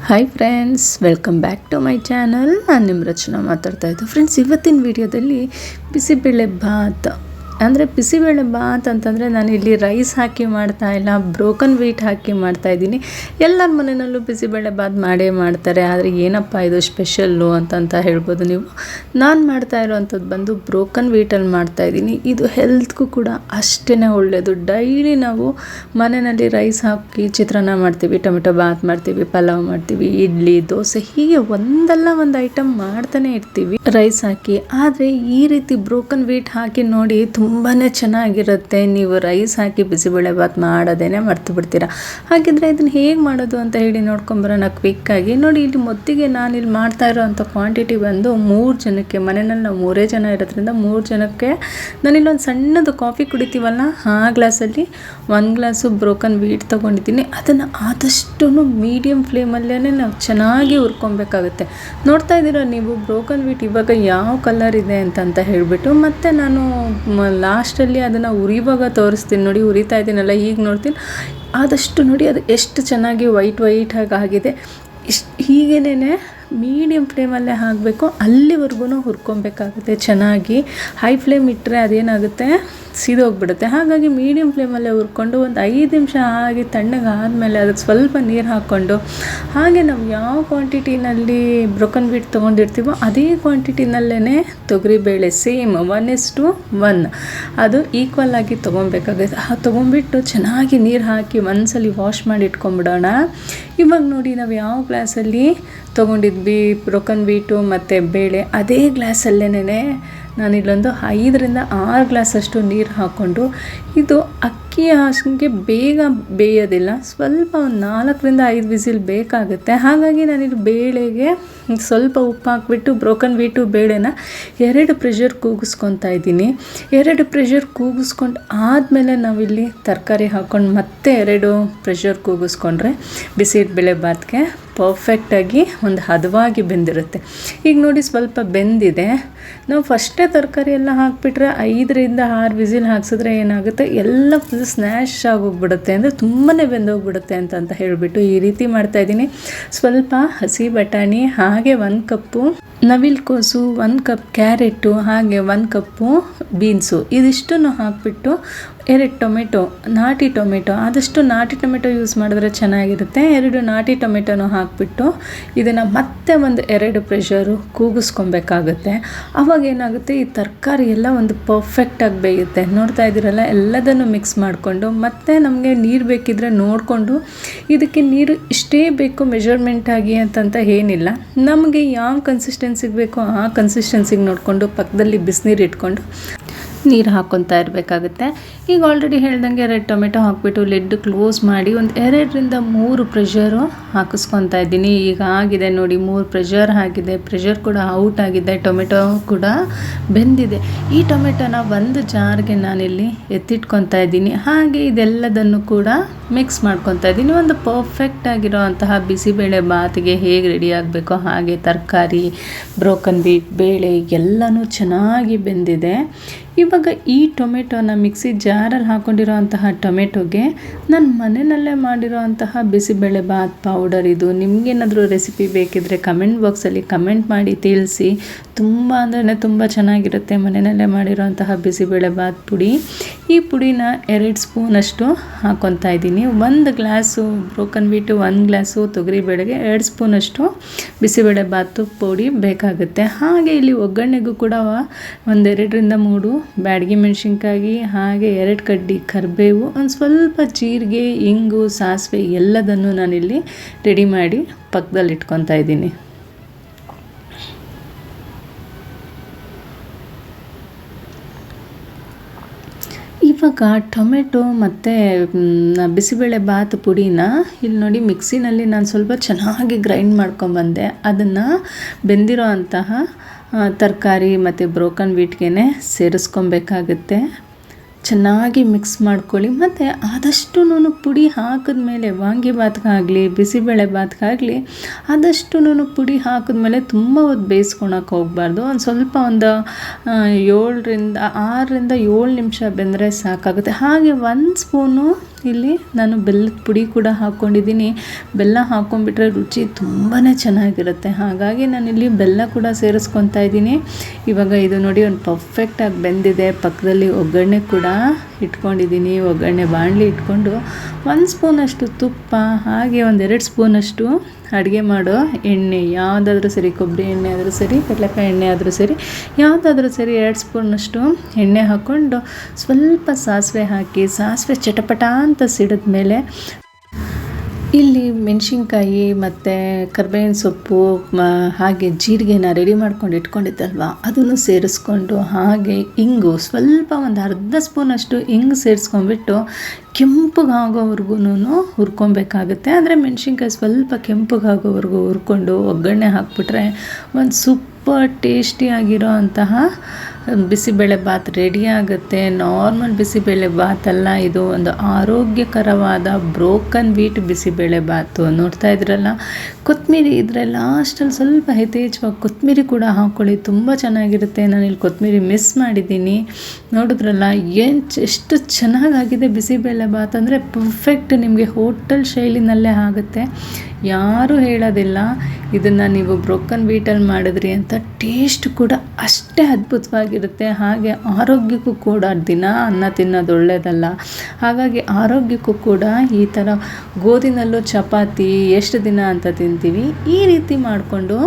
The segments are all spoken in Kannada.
Hi friends, welcome back to my channel. ನಾನು ನಿಮ್ಮ ರಚನಾ ಮಾತಾಡ್ತಾ ಇದ್ದೆ. ಫ್ರೆಂಡ್ಸ್, ಇವತ್ತಿನ ವಿಡಿಯೋದಲ್ಲಿ ಬಿಸಿಬೇಳೆ ಭಾತ್ ಅಂದರೆ ಬಿಸಿಬೇಳೆ ಭಾತ್ ಅಂತಂದರೆ ನಾನು ಇಲ್ಲಿ ರೈಸ್ ಹಾಕಿ ಮಾಡ್ತಾಯಿಲ್ಲ, ಬ್ರೋಕನ್ ವೀಟ್ ಹಾಕಿ ಮಾಡ್ತಾಯಿದ್ದೀನಿ. ಎಲ್ಲರ ಮನೆಯಲ್ಲೂ ಬಿಸಿಬೇಳೆ ಭಾತ್ ಮಾಡೇ ಮಾಡ್ತಾರೆ. ಆದರೆ ಏನಪ್ಪ ಇದು ಸ್ಪೆಷಲ್ಲು ಅಂತ ಹೇಳ್ಬೋದು ನೀವು. ನಾನು ಮಾಡ್ತಾ ಇರೋವಂಥದ್ದು ಬಂದು ಬ್ರೋಕನ್ ವೀಟಲ್ಲಿ ಮಾಡ್ತಾಯಿದ್ದೀನಿ. ಇದು ಹೆಲ್ತ್ಗೂ ಕೂಡ ಅಷ್ಟೇ ಒಳ್ಳೆಯದು. ಡೈಲಿ ನಾವು ಮನೆಯಲ್ಲಿ ರೈಸ್ ಹಾಕಿ ಚಿತ್ರಾನ್ನ ಮಾಡ್ತೀವಿ, ಟೊಮೆಟೊ ಭಾತ್ ಮಾಡ್ತೀವಿ, ಪಲಾವ್ ಮಾಡ್ತೀವಿ, ಇಡ್ಲಿ, ದೋಸೆ, ಹೀಗೆ ಒಂದಲ್ಲ ಒಂದು ಐಟಮ್ ಮಾಡ್ತಾನೆ ಇರ್ತೀವಿ ರೈಸ್ ಹಾಕಿ. ಆದರೆ ಈ ರೀತಿ ಬ್ರೋಕನ್ ವೀಟ್ ಹಾಕಿ ನೋಡಿ, ತುಂಬಾ ಚೆನ್ನಾಗಿರುತ್ತೆ. ನೀವು ರೈಸ್ ಹಾಕಿ ಬಿಸಿಬೇಳೆ ಭಾತ್ ಮಾಡೋದೇನೆ ಮರ್ತು ಬಿಡ್ತೀರಾ. ಹಾಗಿದ್ರೆ ಇದನ್ನು ಹೇಗೆ ಮಾಡೋದು ಅಂತ ಹೇಳಿ ನೋಡ್ಕೊಂಬರೋಣ ಕ್ವಿಕ್ಕಾಗಿ. ನೋಡಿ, ಇಲ್ಲಿ ಮೊದಲಿಗೆ ನಾನು ಇಲ್ಲಿ ಮಾಡ್ತಾ ಇರೋವಂಥ ಕ್ವಾಂಟಿಟಿ ಬಂದು 3 ಜನಕ್ಕೆ. ಮನೆಯಲ್ಲಿ ನಾವು 3 ಜನ ಇರೋದ್ರಿಂದ 3 ಜನಕ್ಕೆ ನಾನಿಲ್ಲೊಂದು ಸಣ್ಣದು ಕಾಫಿ ಕುಡಿತೀವಲ್ಲ, ಆ ಗ್ಲಾಸಲ್ಲಿ 1 ಗ್ಲಾಸು ಬ್ರೋಕನ್ ವೀಟ್ ತೊಗೊಂಡಿದ್ದೀನಿ. ಅದನ್ನು ಆದಷ್ಟು ಮೀಡಿಯಮ್ ಫ್ಲೇಮಲ್ಲೇ ನಾವು ಚೆನ್ನಾಗಿ ಹುರ್ಕೊಬೇಕಾಗುತ್ತೆ. ನೋಡ್ತಾ ಇದ್ದೀರಾ ನೀವು ಬ್ರೋಕನ್ ವೀಟ್ ಇವಾಗ ಯಾವ ಕಲರ್ ಇದೆ ಅಂತ ಹೇಳಿಬಿಟ್ಟು. ಮತ್ತು ನಾನು ಲಾಸ್ಟಲ್ಲಿ ಅದನ್ನು ಉರಿವಾಗ ತೋರಿಸ್ತೀನಿ. ನೋಡಿ, ಉರಿತಾ ಇದ್ದೀನಲ್ಲ, ಈಗ ನೋಡ್ತೀನಿ. ಆದಷ್ಟು ನೋಡಿ ಅದು ಎಷ್ಟು ಚೆನ್ನಾಗಿ ವೈಟ್ ಆಗಿದೆ. ಹೀಗೇನೆ ಮೀಡಿಯಮ್ ಫ್ಲೇಮಲ್ಲೇ ಹಾಕಬೇಕು. ಅಲ್ಲಿವರೆಗೂ ಹುರ್ಕೊಬೇಕಾಗುತ್ತೆ ಚೆನ್ನಾಗಿ. ಹೈ ಫ್ಲೇಮ್ ಇಟ್ಟರೆ ಅದೇನಾಗುತ್ತೆ, ಸಿದೋಗ್ಬಿಡುತ್ತೆ. ಹಾಗಾಗಿ ಮೀಡಿಯಮ್ ಫ್ಲೇಮಲ್ಲೇ ಹುರ್ಕೊಂಡು ಒಂದು 5 ನಿಮಿಷ ಹಾಗೆ ತಣ್ಣಗಾದಮೇಲೆ ಅದಕ್ಕೆ ಸ್ವಲ್ಪ ನೀರು ಹಾಕ್ಕೊಂಡು, ಹಾಗೆ ನಾವು ಯಾವ ಕ್ವಾಂಟಿಟಿನಲ್ಲಿ ಬ್ರೋಕನ್ ವೀಟ್ ತೊಗೊಂಡಿರ್ತೀವೋ ಅದೇ ಕ್ವಾಂಟಿಟಿನಲ್ಲೇ ತೊಗರಿಬೇಳೆ ಸೇಮ್ 1:1 ಅದು ಈಕ್ವಲ್ ಆಗಿ ತೊಗೊಬೇಕಾಗುತ್ತೆ. ತೊಗೊಂಬಿಟ್ಟು ಚೆನ್ನಾಗಿ ನೀರು ಹಾಕಿ ಒಂದ್ಸಲಿ ವಾಶ್ ಮಾಡಿ ಇಟ್ಕೊಂಬಿಡೋಣ. ಇವಾಗ ನೋಡಿ, ನಾವು ಯಾವ ಗ್ಲಾಸಲ್ಲಿ ತೊಗೊಂಡಿದ್ವಿ ಬ್ರೋಕನ್ ವೀಟು ಮತ್ತು ಬೇಳೆ, ಅದೇ ಗ್ಲಾಸಲ್ಲೇನೆ ನಾನಿಲ್ಲೊಂದು 5-6 ಗ್ಲಾಸಷ್ಟು ನೀರು ಹಾಕ್ಕೊಂಡು, ಇದು ಅಕ್ಕಿ ಹಾಗೆ ಬೇಗ ಬೇಯೋದಿಲ್ಲ, ಸ್ವಲ್ಪ ಒಂದು 4-5 ವಿಸಿಲ್ ಬೇಕಾಗುತ್ತೆ. ಹಾಗಾಗಿ ನಾನಿಲ್ಲಿ ಬೇಳೆಗೆ ಸ್ವಲ್ಪ ಉಪ್ಪು ಹಾಕ್ಬಿಟ್ಟು ಬ್ರೋಕನ್ ವೀಟು ಬೇಳೆನ 2 ಪ್ರೆಷರ್ ಕೂಗಿಸ್ಕೊತಾ ಇದ್ದೀನಿ. 2 ಪ್ರೆಷರ್ ಕೂಗಿಸ್ಕೊಂಡು ಆದಮೇಲೆ ನಾವಿಲ್ಲಿ ತರಕಾರಿ ಹಾಕ್ಕೊಂಡು ಮತ್ತೆ 2 ಪ್ರೆಷರ್ ಕೂಗಿಸ್ಕೊಂಡ್ರೆ ಬಿಸಿಬೇಳೆ ಭಾತ್ಗೆ ಪರ್ಫೆಕ್ಟಾಗಿ ಒಂದು ಹದವಾಗಿ ಬೆಂದಿರುತ್ತೆ. ಈಗ ನೋಡಿ, ಸ್ವಲ್ಪ ಬೆಂದಿದೆ. ನಾವು ಫಸ್ಟೇ ತರಕಾರಿ ಎಲ್ಲ ಹಾಕಿಬಿಟ್ರೆ 5-6 ವಿಸಿಲ್ ಹಾಕ್ಸಿದ್ರೆ ಏನಾಗುತ್ತೆ, ಎಲ್ಲ ಫುಲ್ ಸ್ನ್ಯಾಶ್ ಆಗೋಗ್ಬಿಡುತ್ತೆ, ಅಂದರೆ ತುಂಬಾ ಬೆಂದೋಗ್ಬಿಡುತ್ತೆ ಅಂತ ಹೇಳಿಬಿಟ್ಟು ಈ ರೀತಿ ಮಾಡ್ತಾಯಿದ್ದೀನಿ. ಸ್ವಲ್ಪ ಹಸಿ ಬಟಾಣಿ, ಹಾಗೆ 1 ಕಪ್ಪು ನವಿಲುಕೋಸು, 1 ಕಪ್ ಕ್ಯಾರೆಟು, ಹಾಗೆ 1 ಕಪ್ಪು ಬೀನ್ಸು, ಇದಿಷ್ಟನ್ನು ಹಾಕಿಬಿಟ್ಟು 2 ಟೊಮೆಟೊ, ನಾಟಿ ಟೊಮೆಟೊ, ಆದಷ್ಟು ನಾಟಿ ಟೊಮೆಟೊ ಯೂಸ್ ಮಾಡಿದ್ರೆ ಚೆನ್ನಾಗಿರುತ್ತೆ. 2 ನಾಟಿ ಟೊಮೆಟೊನೂ ಹಾಕಿಬಿಟ್ಟು ಇದನ್ನು ಮತ್ತೆ ಒಂದು 2 ಪ್ರೆಷರು ಕೂಗಿಸ್ಕೊಬೇಕಾಗುತ್ತೆ. ಆವಾಗ ಏನಾಗುತ್ತೆ, ಈ ತರಕಾರಿ ಎಲ್ಲ ಒಂದು ಪರ್ಫೆಕ್ಟಾಗಿ ಬೇಯುತ್ತೆ. ನೋಡ್ತಾ ಇದ್ದೀರಲ್ಲ, ಎಲ್ಲದನ್ನು ಮಿಕ್ಸ್ ಮಾಡಿಕೊಂಡು, ಮತ್ತು ನಮಗೆ ನೀರು ಬೇಕಿದ್ರೆ ನೋಡಿಕೊಂಡು, ಇದಕ್ಕೆ ನೀರು ಇಷ್ಟೇ ಬೇಕು ಮೆಜರ್ಮೆಂಟಾಗಿ ಅಂತ ಏನಿಲ್ಲ. ನಮಗೆ ಯಾವ ಕನ್ಸಿಸ್ಟೆನ್ಸಿಗೆ ಬೇಕೋ ಆ ಕನ್ಸಿಸ್ಟೆನ್ಸಿಗೆ ನೋಡಿಕೊಂಡು ಪಕ್ಕದಲ್ಲಿ ಬಿಸಿನೀರು ಇಟ್ಕೊಂಡು ನೀರು ಹಾಕ್ಕೊತಾ ಇರಬೇಕಾಗುತ್ತೆ. ಈಗ ಆಲ್ರೆಡಿ ಹೇಳ್ದಂಗೆ 2 ಟೊಮೆಟೊ ಹಾಕ್ಬಿಟ್ಟು ಲಿಡ್ ಕ್ಲೋಸ್ ಮಾಡಿ ಒಂದು 2-3 ಪ್ರೆಷರು ಹಾಕಿಸ್ಕೊತಾ ಇದ್ದೀನಿ. ಈಗ ಆಗಿದೆ ನೋಡಿ, 3 ಪ್ರೆಷರ್ ಆಗಿದೆ. ಪ್ರೆಷರ್ ಕೂಡ ಔಟ್ ಆಗಿದೆ, ಟೊಮೆಟೊ ಕೂಡ ಬೆಂದಿದೆ. ಈ ಟೊಮೆಟೊನ ಒಂದು ಜಾರ್ಗೆ ನಾನಿಲ್ಲಿ ಎತ್ತಿಟ್ಕೊತಾ ಇದ್ದೀನಿ. ಹಾಗೆ ಇದೆಲ್ಲದನ್ನು ಕೂಡ ಮಿಕ್ಸ್ ಮಾಡ್ಕೊತಾ ಇದ್ದೀನಿ. ಒಂದು ಪರ್ಫೆಕ್ಟ್ ಆಗಿರೋ ಅಂತಹ ಬಿಸಿಬೇಳೆ ಭಾತಿಗೆ ಹೇಗೆ ರೆಡಿ ಆಗಬೇಕೋ ಹಾಗೆ ತರಕಾರಿ, ಬ್ರೋಕನ್ ವೀಟ್, ಬೇಳೆ ಎಲ್ಲನೂ ಚೆನ್ನಾಗಿ ಬೆಂದಿದೆ. ಇವಾಗ ಈ ಟೊಮೆಟೊನ ಮಿಕ್ಸಿ ಜಾರಲ್ಲಿ ಹಾಕ್ಕೊಂಡಿರೋ ಅಂತಹ ಟೊಮೆಟೊಗೆ ನಾನು ಮನೆಯಲ್ಲೇ ಮಾಡಿರೋ ಅಂತಹ ಬಿಸಿಬೇಳೆ ಭಾತ್ ಪೌಡರ್, ಇದು ನಿಮಗೇನಾದರೂ ರೆಸಿಪಿ ಬೇಕಿದ್ದರೆ ಕಮೆಂಟ್ ಬಾಕ್ಸಲ್ಲಿ ಕಮೆಂಟ್ ಮಾಡಿ ತಿಳಿಸಿ. ತುಂಬ ಅಂದರೆ ತುಂಬ ಚೆನ್ನಾಗಿರುತ್ತೆ ಮನೆಯಲ್ಲೇ ಮಾಡಿರೋ ಅಂತಹ ಬಿಸಿಬೇಳೆ ಭಾತ್ ಪುಡಿ. ಈ ಪುಡಿನ 2 ಸ್ಪೂನಷ್ಟು ಹಾಕ್ಕೊತಾ ಇದ್ದೀನಿ. 1 ಗ್ಲಾಸು ಬ್ರೋಕನ್ ವೀಟು, 1 ಗ್ಲಾಸು ತೊಗರಿಬೇಳೆಗೆ 2 ಸ್ಪೂನಷ್ಟು ಬಿಸಿಬೇಳೆ ಭಾತು ಪುಡಿ ಬೇಕಾಗುತ್ತೆ. ಹಾಗೆ ಇಲ್ಲಿ ಒಗ್ಗರಣೆಗೂ ಕೂಡ 1-2-3 ಬ್ಯಾಡಗಿ ಮೆಣಸಿನ್ಕಾಯಿ, ಹಾಗೆ 2 ಕಡ್ಡಿ ಕರಿಬೇವು, ಒಂದು ಸ್ವಲ್ಪ ಜೀರಿಗೆ, ಇಂಗು, ಸಾಸಿವೆ ಎಲ್ಲದನ್ನು ನಾನಿಲ್ಲಿ ರೆಡಿ ಮಾಡಿ ಪಕ್ಕದಲ್ಲಿ ಇಟ್ಕೊತಾ ಇದ್ದೀನಿ. ಇವಾಗ ಟೊಮೆಟೊ ಮತ್ತು ಬಿಸಿಬೇಳೆ ಭಾತ್ ಪುಡಿನ ಇಲ್ಲಿ ನೋಡಿ ಮಿಕ್ಸಿನಲ್ಲಿ ನಾನು ಸ್ವಲ್ಪ ಚೆನ್ನಾಗಿ ಗ್ರೈಂಡ್ ಮಾಡ್ಕೊಂಬಂದೆ. ಅದನ್ನು ಬೆಂದಿರೋ ಅಂತಹ ತರಕಾರಿ ಮತ್ತು ಬ್ರೋಕನ್ ವೀಟ್ಗೆ ಸೇರಿಸ್ಕೊಬೇಕಾಗುತ್ತೆ. ಚೆನ್ನಾಗಿ ಮಿಕ್ಸ್ ಮಾಡ್ಕೊಳ್ಳಿ. ಮತ್ತು ಆದಷ್ಟು ಪುಡಿ ಹಾಕಿದ್ಮೇಲೆ ವಾಂಗಿಭಾತ್ಗಾಗಲಿ ಬಿಸಿಬೇಳೆ ಭಾತ್ಗಾಗಲಿ ಆದಷ್ಟು ಪುಡಿ ಹಾಕಿದ್ಮೇಲೆ ತುಂಬ ಹೊತ್ತು ಬೇಯಿಸ್ಕೊಳಕ್ಕೆ ಹೋಗಬಾರ್ದು. ಒಂದು ಸ್ವಲ್ಪ ಒಂದು 6ರಿಂದ 7 ನಿಮಿಷ ಬೆಂದರೆ ಸಾಕಾಗುತ್ತೆ. ಹಾಗೆ 1 ಸ್ಪೂನು ಇಲ್ಲಿ ನಾನು ಬೆಲ್ಲದ ಪುಡಿ ಕೂಡ ಹಾಕ್ಕೊಂಡಿದ್ದೀನಿ. ಬೆಲ್ಲ ಹಾಕ್ಕೊಂಡ್ಬಿಟ್ರೆ ರುಚಿ ತುಂಬಾ ಚೆನ್ನಾಗಿರುತ್ತೆ. ಹಾಗಾಗಿ ನಾನಿಲ್ಲಿ ಬೆಲ್ಲ ಕೂಡ ಸೇರಿಸ್ಕೊತಾ ಇದ್ದೀನಿ. ಇವಾಗ ಇದು ನೋಡಿ ಒಂದು ಪರ್ಫೆಕ್ಟಾಗಿ ಬೆಂದಿದೆ. ಪಕ್ಕದಲ್ಲಿ ಒಗ್ಗರಣೆ ಕೂಡ ಇಟ್ಕೊಂಡಿದ್ದೀನಿ. ಒಗ್ಗರಣೆ ಬಾಣಲಿ ಇಟ್ಕೊಂಡು 1 ಸ್ಪೂನಷ್ಟು ತುಪ್ಪ, ಹಾಗೆ 1-2 ಸ್ಪೂನಷ್ಟು ಅಡುಗೆ ಮಾಡೋ ಎಣ್ಣೆ, ಯಾವುದಾದ್ರೂ ಸರಿ, ಕೊಬ್ಬರಿ ಎಣ್ಣೆ ಆದರೂ ಸರಿ, ಕಡಲೆಕಾಯಿ ಎಣ್ಣೆ ಆದರೂ ಸರಿ, ಯಾವುದಾದ್ರೂ ಸರಿ 2 ಸ್ಪೂನಷ್ಟು ಎಣ್ಣೆ ಹಾಕ್ಕೊಂಡು ಸ್ವಲ್ಪ ಸಾಸಿವೆ ಹಾಕಿ, ಸಾಸಿವೆ ಚಟಪಟ ಅಂತ ಸಿಡಿದ ಮೇಲೆ ಇಲ್ಲಿ ಮೆಣಸಿನ್ಕಾಯಿ ಮತ್ತು ಕರ್ಬೇವಿನ ಸೊಪ್ಪು ಹಾಗೆ ಜೀರಿಗೆನ ರೆಡಿ ಮಾಡ್ಕೊಂಡು ಇಟ್ಕೊಂಡಿದ್ದಲ್ವ ಅದನ್ನು ಸೇರಿಸ್ಕೊಂಡು, ಹಾಗೆ ಇಂಗು ಸ್ವಲ್ಪ ಒಂದು ಅರ್ಧ ಸ್ಪೂನಷ್ಟು ಇಂಗು ಸೇರಿಸ್ಕೊಂಡ್ಬಿಟ್ಟು ಕೆಂಪಗಾಗೋವರೆಗೂ ಹುರ್ಕೊಬೇಕಾಗುತ್ತೆ. ಅಂದರೆ ಮೆಣಸಿನ್ಕಾಯಿ ಸ್ವಲ್ಪ ಕೆಂಪಗಾಗೋವರೆಗೂ ಹುರ್ಕೊಂಡು ಒಗ್ಗರಣೆ ಹಾಕ್ಬಿಟ್ರೆ ಒಂದು ಸೂಪರ್ ಟೇಸ್ಟಿಯಾಗಿರೋ ಅಂತಹ ಬಿಸಿಬೇಳೆ ಭಾತ್ ರೆಡಿ ಆಗುತ್ತೆ. ನಾರ್ಮಲ್ ಬಿಸಿಬೇಳೆ ಭಾತ್ ಅಲ್ಲ, ಇದು ಒಂದು ಆರೋಗ್ಯಕರವಾದ ಬ್ರೋಕನ್ ವೀಟ್ ಬಿಸಿಬೇಳೆ ಭಾತು. ನೋಡ್ತಾ ಇದ್ರಲ್ಲ, ಕೊತ್ತಂಬರಿ ಇದ್ರೆ ಲಾಸ್ಟಲ್ಲಿ ಸ್ವಲ್ಪ ಯಥೇಚ್ಛವಾಗಿ ಕೊತ್ತಂಬರಿ ಕೂಡ ಹಾಕ್ಕೊಳ್ಳಿ, ತುಂಬ ಚೆನ್ನಾಗಿರುತ್ತೆ. ನಾನಿಲ್ಲಿ ಕೊತ್ತಂಬರಿ ಮಿಸ್ ಮಾಡಿದ್ದೀನಿ. ನೋಡಿದ್ರಲ್ಲ ಎಷ್ಟು ಚೆನ್ನಾಗಾಗಿದೆ ಬಿಸಿಬೇಳೆ ಭಾತ್. ಅಂದರೆ ಪರ್ಫೆಕ್ಟ್ ನಿಮಗೆ ಹೋಟೆಲ್ ಶೈಲಿನಲ್ಲೇ ಆಗುತ್ತೆ. ಯಾರೂ ಹೇಳೋದಿಲ್ಲ ಇದನ್ನು ನೀವು ಬ್ರೋಕನ್ ವೀಟಲ್ಲಿ ಮಾಡಿದ್ರಿ ಅಂತ. ಟೇಸ್ಟ್ ಕೂಡ ಅಷ್ಟೇ ಅದ್ಭುತವಾಗಿರುತ್ತೆ. ಹಾಗೆ ಆರೋಗ್ಯಕ್ಕೂ ಕೂಡ ದಿನ ಅನ್ನ ತಿನ್ನೋದು ಒಳ್ಳೆಯದಲ್ಲ. ಹಾಗಾಗಿ ಆರೋಗ್ಯಕ್ಕೂ ಕೂಡ ಈ ಥರ ಗೋಧಿನಲ್ಲೂ ಚಪಾತಿ ಎಷ್ಟು ದಿನ ಅಂತ ತಿಂತೀವಿ, ಈ ರೀತಿ ಮಾಡಿಕೊಂಡು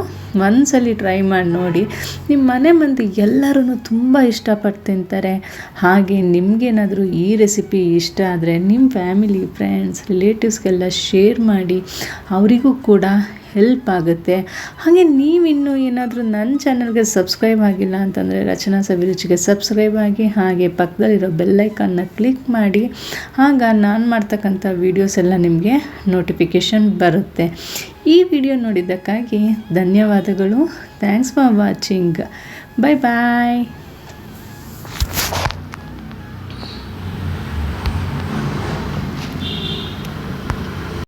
ಒಂದ್ಸಲಿ ಟ್ರೈ ಮಾಡಿ ನೋಡಿ. ನಿಮ್ಮ ಮನೆ ಮಂದಿ ಎಲ್ಲರೂ ತುಂಬ ಇಷ್ಟಪಟ್ಟು ತಿಂತಾರೆ. ಹಾಗೆ ನಿಮಗೇನಾದರೂ ಈ ರೆಸಿಪಿ ಇಷ್ಟ ಆದರೆ ನಿಮ್ಮ ಫ್ಯಾಮಿಲಿ, ಫ್ರೆಂಡ್ಸ್, ರಿಲೇಟಿವ್ಸ್ಗೆಲ್ಲ ಶೇರ್ ಮಾಡಿ, ಅವರಿಗೂ ಕೂಡ ಹೆಲ್ಪ್ ಆಗುತ್ತೆ. ಹಾಗೆ ನೀವಿನ್ನೂ ಏನಾದರೂ ನನ್ನ ಚಾನಲ್ಗೆ ಸಬ್ಸ್ಕ್ರೈಬ್ ಆಗಿಲ್ಲ ಅಂತಂದರೆ ರಚನಾ ಸವಿರುಚಿಗೆ ಸಬ್ಸ್ಕ್ರೈಬ್ ಆಗಿ, ಹಾಗೆ ಪಕ್ಕದಲ್ಲಿರೋ ಬೆಲ್ಲೈಕನ್ನ ಕ್ಲಿಕ್ ಮಾಡಿ. ಆಗ ನಾನು ಮಾಡ್ತಕ್ಕಂಥ ವೀಡಿಯೋಸ್ ಎಲ್ಲ ನಿಮಗೆ ನೋಟಿಫಿಕೇಷನ್ ಬರುತ್ತೆ. ಈ ವಿಡಿಯೋ ನೋಡಿದ್ದಕ್ಕಾಗಿ ಧನ್ಯವಾದಗಳು. Thanks for watching. Bye bye.